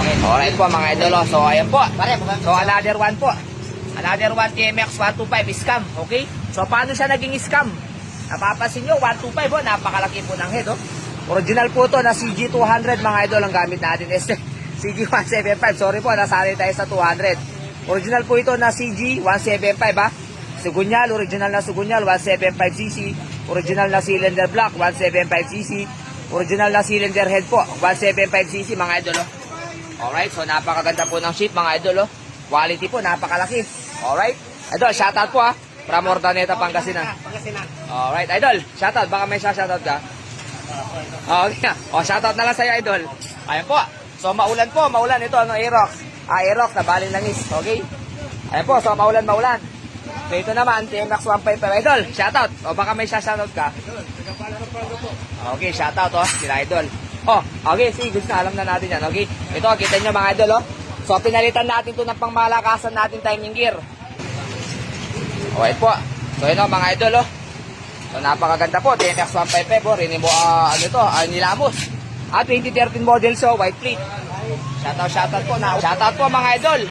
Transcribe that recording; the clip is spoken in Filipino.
Okay. Alright po mga idol. So ayan po. So another one po. Another one TMX 125 scam. Okay? So paano siya naging scam? Napapansin nyo, 125 po. Napakalaki po ng head. Oh. Original po to na CG200 mga idol ang gamit natin. CG175. Sorry po, nasanay tayo sa 200. Original po ito na CG175 ha. Sugunyal, original na sugunyal 175cc. Original na cylinder block 175cc. Original na cylinder head po 175cc mga idol. Oh. Alright, so napakaganda po ng sheet mga idol. Oh. Quality po, napakalaki. Alright. Idol, shoutout po ha. From Ordaneta, Pangasinan. Alright, idol. Shoutout. Baka may shoutout ka. Okay. O, shoutout na lang sa'yo, idol. Ayan po. So, maulan po. Maulan. Ito, ano, Aerox. Aerox na baling langis. Okay? Ayan po. So, maulan. So, ito naman, TMX 155. Idol, shoutout. O, baka may shoutout ka. Okay, shoutout, oh. Sila, idol. Oh, okay. See, gusto na. Alam na natin yan. Okay? Ito, kita nyo, mga idol, oh. So, pinalitan natin ito ng pangmalakasan natin timing gear. Okay po. So, yun o, mga idol, oh. So, napakaganda po. TMX 155, oh. Rinimo, ano ito, Nilamos. 2013 model, so, white plate. Shoutout po. Shoutout po, mga idol.